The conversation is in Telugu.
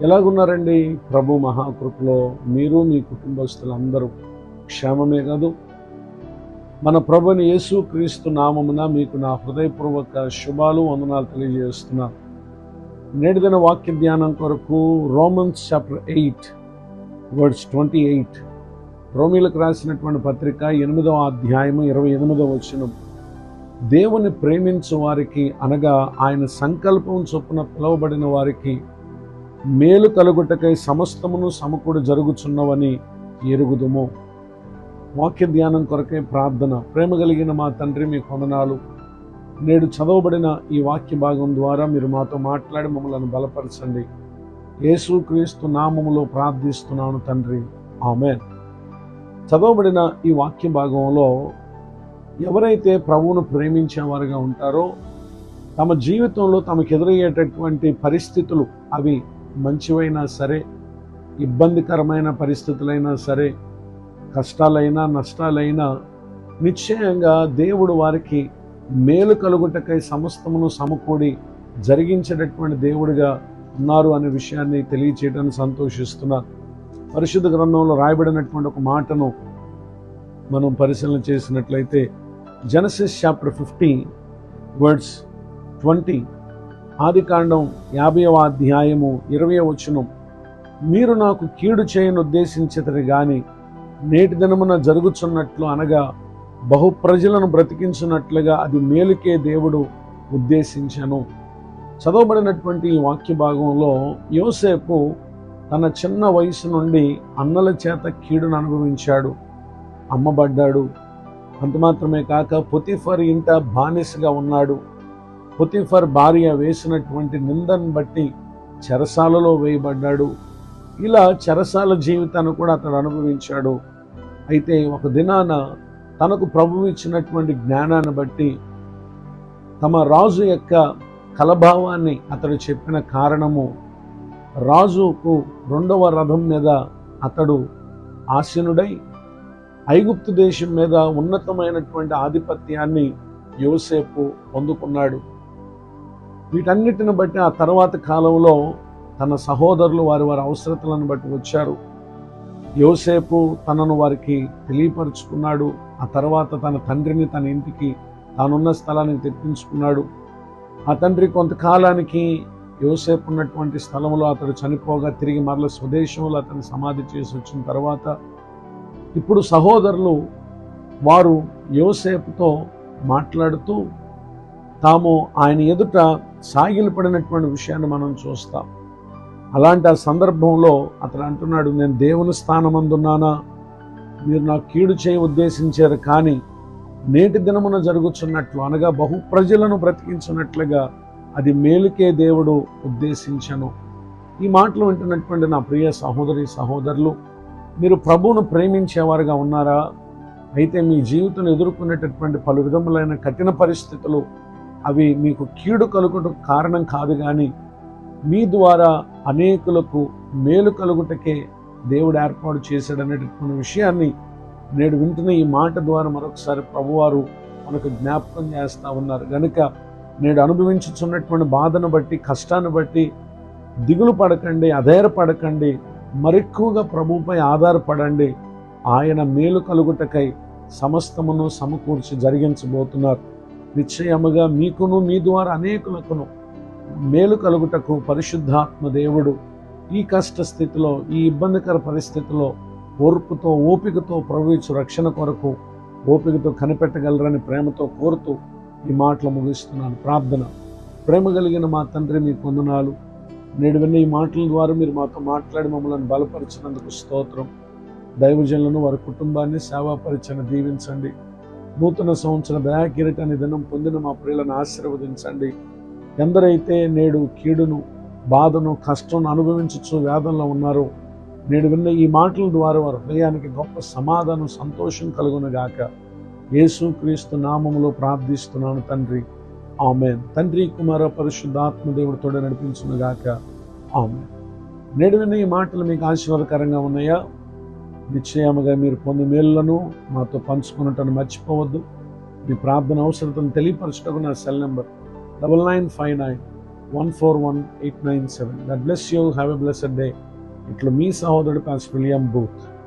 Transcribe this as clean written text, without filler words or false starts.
ఎలాగున్నారండి? ప్రభు మహాకృపలో మీరు మీ కుటుంబస్తులందరూ క్షేమమే కాదు. మన ప్రభుని యేసు క్రీస్తు నామమున మీకు నా హృదయపూర్వక శుభాలు వందనాలు తెలియజేస్తున్నాను. నేటి దిన వాక్య ధ్యానం కొరకు రోమన్స్ చాప్టర్ 8 వర్డ్స్ 28, రోమీలకు రాసినటువంటి పత్రిక 8వ అధ్యాయము 28వ వచనం. దేవుని ప్రేమించు వారికి అనగా ఆయన సంకల్పం చొప్పున పిలువబడిన వారికి మేలు కలుగుటకై సమస్తమును సమకూడి జరుగుచున్నవని ఎరుగుదుము. వాక్య ధ్యానం కొరకై ప్రార్థన. ప్రేమ కలిగిన మా తండ్రి, మీ వందనాలు. నేడు చదవబడిన ఈ వాక్య భాగం ద్వారా మీరు మాతో మాట్లాడి మమ్మల్ని బలపరచండి. యేసుక్రీస్తు నామములో ప్రార్థిస్తున్నాను తండ్రి, ఆమేన్. చదవబడిన ఈ వాక్య భాగంలో ఎవరైతే ప్రభువును ప్రేమించేవారుగా ఉంటారో తమ జీవితంలో తమకు ఎదురయ్యేటటువంటి పరిస్థితులు, అవి మంచివైనా సరే, ఇబ్బందికరమైన పరిస్థితులైనా సరే, కష్టాలైనా నష్టాలైనా, నిశ్చయంగా దేవుడు వారికి మేలు కలుగుటకై సమస్తమును సమకూడి జరిగించేటటువంటి దేవుడిగా ఉన్నారు అనే విషయాన్ని తెలియచేయడానికి సంతోషిస్తున్నాను. పరిశుద్ధ గ్రంథంలో రాయబడినటువంటి ఒక మాటను మనం పరిశీలన చేసినట్లయితే జెనసిస్ చాప్టర్ 50 వర్డ్స్ 20, ఆదికాండం 50వ అధ్యాయము 20వ వచనం. మీరు నాకు కీడు చేయను ఉద్దేశించితరు గాని నేటి దినమున జరుగుచున్నట్లు అనగా బహు ప్రజలను బ్రతికించున్నట్లుగా అది మేలుకే దేవుడు ఉద్దేశించను. చదవబడినటువంటి ఈ వాక్య భాగంలో యోసేపు తన చిన్న వయసు నుండి అన్నల చేత కీడును అనుభవించాడు, అమ్మబడ్డాడు. అంత మాత్రమే కాక పొతిఫర్ ఇంట బానిసగా ఉన్నాడు. పొతిఫర్ భార్య వేసినటువంటి నిందను బట్టి చెరసాలలో వేయబడ్డాడు. ఇలా చెరసాల జీవితాన్ని కూడా అతడు అనుభవించాడు. అయితే ఒక దినాన తనకు ప్రభువు ఇచ్చినటువంటి జ్ఞానాన్ని బట్టి తమ రాజు యొక్క కలభావాన్ని అతడు చెప్పిన కారణము, రాజుకు 2వ రథం మీద అతడు ఆసీనుడై ఐగుప్తు దేశం మీద ఉన్నతమైనటువంటి ఆధిపత్యాన్ని యోసేపు పొందుకున్నాడు. వీటన్నిటిని బట్టి ఆ తర్వాత కాలంలో తన సహోదరులు వారి అవసరతలను బట్టి వచ్చారు. యోసేపు తనను వారికి తెలియపరుచుకున్నాడు. ఆ తర్వాత తన తండ్రిని తన ఇంటికి, తానున్న స్థలానికి తెప్పించుకున్నాడు. ఆ తండ్రి కొంతకాలానికి యోసేపు ఉన్నటువంటి స్థలంలో అతడు చనిపోగా తిరిగి మరల స్వదేశంలో అతను సమాధి చేసి వచ్చిన తర్వాత ఇప్పుడు సహోదరులు వారు యోసేపుతో మాట్లాడుతూ తాము ఆయన ఎదుట సాగిలపడినటువంటి విషయాన్ని మనం చూస్తాం. అలాంటి ఆ సందర్భంలో అతడు అంటున్నాడు, నేను దేవుని స్థానమందున్నానా? మీరు నాకు కీడు చేయ ఉద్దేశించారు, కానీ నేటి దినమున జరుగుతున్నట్లు అనగా బహు ప్రజలను బ్రతికించినట్లుగా అది మేలుకే దేవుడు ఉద్దేశించను. ఈ మాటలు వింటున్నటువంటి నా ప్రియ సహోదరి సహోదరులు, మీరు ప్రభువును ప్రేమించేవారుగా ఉన్నారా? అయితే మీ జీవితంలో ఎదుర్కొనేటటువంటి పలు విధములైన కఠిన పరిస్థితులు అవి మీకు కీడు కలుగుట కారణం కాదు, కానీ మీ ద్వారా అనేకులకు మేలు కలుగుటకే దేవుడు ఏర్పాటు చేశాడనేటటువంటి విషయాన్ని నేడు వింటున్న ఈ మాట ద్వారా మరొకసారి ప్రభువారు మనకు జ్ఞాపకం చేస్తూ ఉన్నారు. కనుక నేడు అనుభవించుచున్నటువంటి బాధను బట్టి, కష్టాన్ని బట్టి దిగులు పడకండి, అధైర్యపడకండి. మరెక్కువగా ప్రభువుపై ఆధారపడండి. ఆయన మేలు కలుగుటకై సమస్తమును సమకూర్చి జరిగించబోతున్నారు. నిశ్చయముగా మీకును మీ ద్వారా అనేకులకును మేలు కలుగుటకు పరిశుద్ధాత్మ దేవుడు ఈ కష్ట స్థితిలో, ఈ ఇబ్బందికర పరిస్థితిలో ఓర్పుతో, ఓపికతో ప్రభు ఇచ్చు రక్షణ కొరకు ఓపికతో కనిపెట్టగలరని ప్రేమతో కోరుతూ ఈ మాటలు ముగిస్తున్నాను. ప్రార్థన. ప్రేమ కలిగిన మా తండ్రి, మీ వందనాలు. నేడు విన్న ఈ మాటల ద్వారా మీరు మాతో మాట్లాడి మమ్మల్ని బలపరిచినందుకు స్తోత్రం. దైవజనులను, వారి కుటుంబాన్ని, సేవా పరిచయను దీవించండి. నూతన సంవత్సర దయాకిరీటాన్ని దినం పొందిన మా ప్రియులను ఆశీర్వదించండి. ఎందరైతే నేడు కీడును, బాధను, కష్టం అనుభవించచ్చు వేదనలో ఉన్నారో నేడు విన్న ఈ మాటల ద్వారా వారి హృదయానికి గొప్ప సమాధానం, సంతోషం కలుగునుగాక. యేసుక్రీస్తు నామములో ప్రార్థిస్తున్నాను తండ్రి, ఆమేన్. తండ్రి, కుమార, పరిశుద్ధాత్మ దేవుడితో నడిపించునుగాక, ఆమేన్. నేడు విన్న ఈ మాటలు మీకు ఆశీర్వాదకరంగా ఉన్నాయా? నిశ్చయముగా మీరు పొంది మేలులను మాతో పంచుకున్నట్టు మర్చిపోవద్దు. మీ ప్రార్థన అవసరతను తెలియపరచటకు నా cell number 9959 141897. God bless you. Have a blessed day. ఇట్లు మీ సహోదరుడు పాస్టర్ విలియం బూత్.